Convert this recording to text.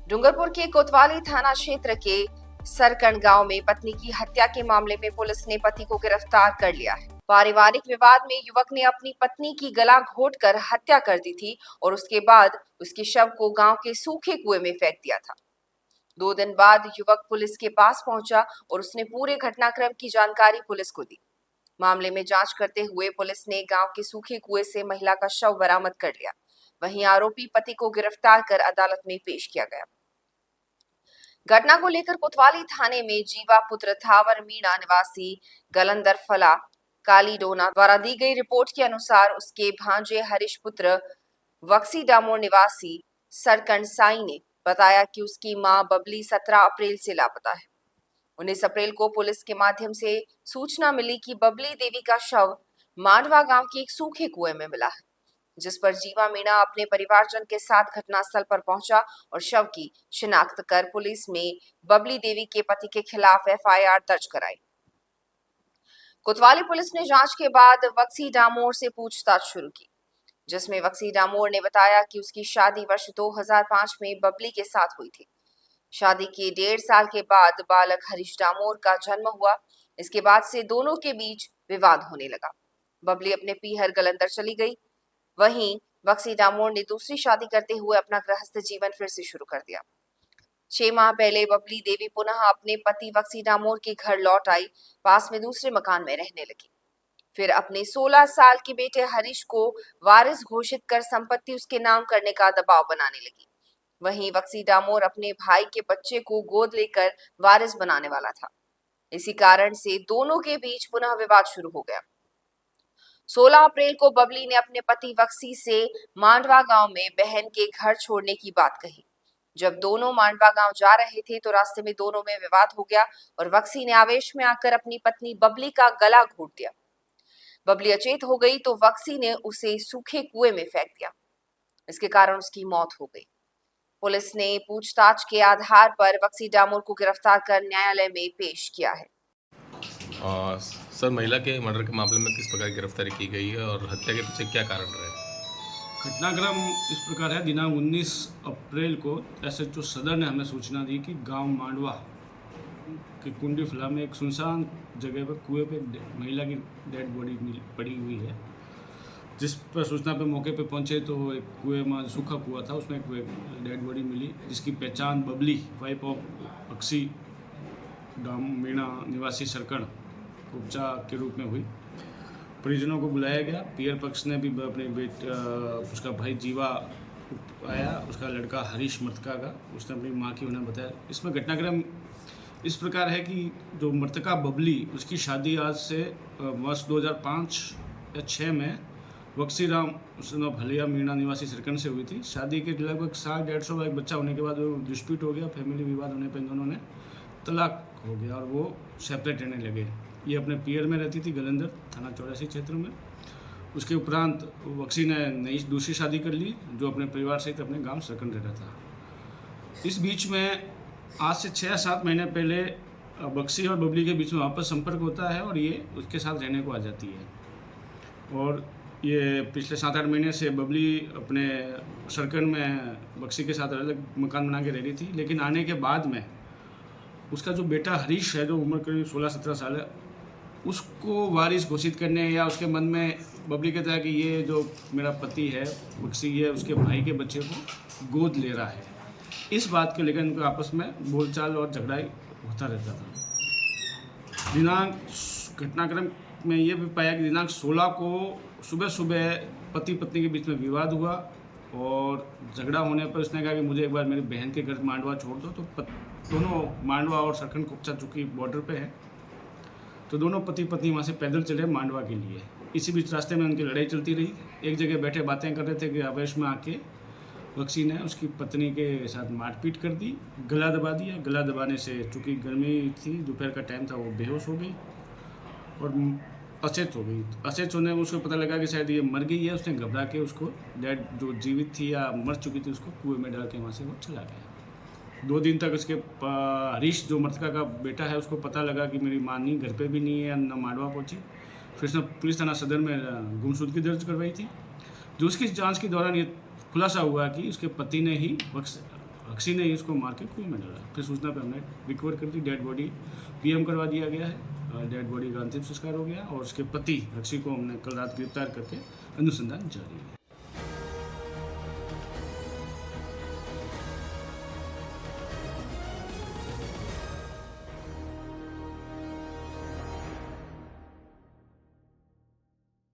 डूंगरपुर के कोतवाली थाना क्षेत्र के सरकण गांव में पत्नी की हत्या के मामले में पुलिस ने पति को गिरफ्तार कर लिया है। पारिवारिक विवाद में युवक ने अपनी पत्नी की गला घोंटकर हत्या कर दी थी और उसके बाद उसके शव को गांव के सूखे कुएं में फेंक दिया था। 2 दिन बाद युवक पुलिस के पास पहुंचा और उसने पूरे घटनाक्रम की जानकारी पुलिस को दी। मामले में जांच करते हुए पुलिस ने गांव के सूखे कुएं से महिला का शव बरामद कर लिया। वहीं आरोपी पति को गिरफ्तार कर अदालत में पेश किया गया। घटना को लेकर कोतवाली थाने में जीवा पुत्र थावर मीणा निवासी गलंदर फला कालीडोना द्वारा दी गई रिपोर्ट के अनुसार उसके भांजे हरीश पुत्र वक्सी डामोर निवासी सरकण साई ने बताया कि उसकी मां बबली 17 अप्रैल से लापता है। 19 अप्रैल को पुलिस के माध्यम से सूचना मिली कि बबली देवी का शव मांडवा गांव के एक सूखे कुएं में मिला है, जिस पर जीवा मीणा अपने परिवारजन के साथ घटनास्थल पर पहुंचा और शव की शिनाख्त कर पुलिस में बबली देवी के पति के खिलाफ एफआईआर दर्ज कराई। कोतवाली पुलिस ने जांच के बाद वक्सी डामोर से पूछताछ शुरू की, जिसमें वक्सी डामोर ने बताया कि उसकी शादी वर्ष 2005 में बबली के साथ हुई थी। शादी के 1.5 साल के बाद बालक हरीश डामोर का जन्म हुआ। इसके बाद से दोनों के बीच विवाद होने लगा। बबली अपने पीहर गलंदर चली गई। वहीं वक्सी डामोर ने दूसरी शादी करते हुए अपना गृहस्थ जीवन फिर से शुरू कर दिया। 6 माह पहले बबली देवी पुनः अपने पति वक्सी डामोर के घर लौट आई। पास में दूसरे मकान में रहने लगी। फिर अपने 16 साल के बेटे हरीश को वारिस घोषित कर संपत्ति उसके नाम करने का दबाव बनाने लगी। वहीं वक्सी डामोर अपने भाई के बच्चे को गोद लेकर वारिस बनाने वाला था। इसी कारण से दोनों के बीच पुनः विवाद शुरू हो गया। 16 अप्रैल को बबली ने अपने पति वक्सी से मांडवा गांव में बहन के घर छोड़ने की बात कही। जब दोनों मांडवा गांव जा रहे थे तो रास्ते में दोनों में विवाद हो गया और वक्सी ने आवेश में आकर अपनी पत्नी बबली का गला घोंट दिया। बबली अचेत हो गई तो वक्सी ने उसे सूखे कुएं में फेंक दिया। इसके कारण उसकी मौत हो गई। पुलिस ने पूछताछ के आधार पर वक्सी डामोर को गिरफ्तार कर न्यायालय में पेश किया है। सर, महिला के मर्डर के मामले में किस प्रकार की गिरफ्तारी की गई है और हत्या के पीछे क्या कारण रहे? घटनाक्रम इस प्रकार है। दिनांक 19 अप्रैल को एसएचओ सदर ने हमें सूचना दी कि गांव मांडवा के कुंडी फला में एक सुनसान जगह पर कुएं पे महिला की डेड बॉडी पड़ी हुई है। जिस पर सूचना पे मौके पे पहुंचे तो एक कुएं में सूखा कुआ था, उसमें एक डेड बॉडी मिली, जिसकी पहचान बबली वाइफ ऑफ वक्सी मीणा निवासी सरकण उपचा के रूप में हुई। परिजनों को बुलाया गया। पियर पक्ष ने भी अपने उसका भाई जीवा आया, उसका लड़का हरीश मृतका का, उसने अपनी माँ की उन्हें बताया। इसमें घटनाक्रम इस प्रकार है कि जो मृतका बबली, उसकी शादी आज से वर्ष 2005 या 6 में वक्सी राम भलिया मीणा निवासी सरकन से हुई थी। शादी के लगभग 1.5 का एक बच्चा होने के बाद वो डिस्प्यूट हो गया, फैमिली विवाद होने पर इन दोनों ने तलाक हो गया और वो सेपरेट रहने लगे। ये अपने पियर में रहती थी, गलंदर थाना 84 क्षेत्र में। उसके उपरांत वक्सी ने नई दूसरी शादी कर ली, जो अपने परिवार सहित अपने गांव सरकन रहता था। इस बीच में आज से 6-7 महीने पहले वक्सी और बबली के बीच में वापस संपर्क होता है और ये उसके साथ रहने को आ जाती है। और ये पिछले 7-8 महीने से बबली अपने सरकन में वक्सी के साथ अलग मकान बना के रह रही थी। लेकिन आने के बाद में उसका जो बेटा हरीश है, जो उम्र करीब 16-17 साल है, उसको वारिस घोषित करने या उसके मन में बबली कहता है कि ये जो मेरा पति है वक्सी, ये उसके भाई के बच्चे को गोद ले रहा है। इस बात को लेकर उनके आपस में बोलचाल और झगड़ा होता रहता था। घटनाक्रम में ये भी पाया कि दिनांक 16 को सुबह पति पत्नी के बीच में विवाद हुआ और झगड़ा होने पर उसने कहा कि मुझे एक बार मेरी बहन के घर मांडवा छोड़ दो। तो दोनों मांडवा और सरकन कुपचा चूँकि बॉर्डर पे है, तो दोनों पति पत्नी वहाँ से पैदल चले मांडवा के लिए। इसी बीच रास्ते में उनकी लड़ाई चलती रही। एक जगह बैठे बातें कर रहे थे कि आवेश में आके वक्सी ने उसकी पत्नी के साथ मारपीट कर दी, गला दबा दिया। गला दबाने से चूँकि गर्मी थी, दोपहर का टाइम था, वो बेहोश हो गई और अचेत हो गई। अचेत होने में उसको पता लगा कि शायद ये मर गई है। उसने घबरा के उसको डेड जो जीवित थी या मर चुकी थी उसको कुएं में डाल के वहाँ से वो चला गया। 2 दिन तक उसके हरीश जो मृतका का बेटा है, उसको पता लगा कि मेरी माँ नहीं घर पे भी नहीं है, न मांडवा पहुँची। फिर उसने पुलिस थाना सदर में गुमशुदगी दर्ज करवाई थी। जो उसकी जाँच के दौरान ये खुलासा हुआ कि उसके पति ने ही रक्षी ने ही उसको मार के कुएं में डाला। फिर सूचना पे हमने रिकवर कर दी, डेड बॉडी पीएम करवा दिया गया है, डेड बॉडी का अंतिम संस्कार हो गया और उसके पति रक्षी को हमने कल रात गिरफ्तार करके अनुसंधान जारी है।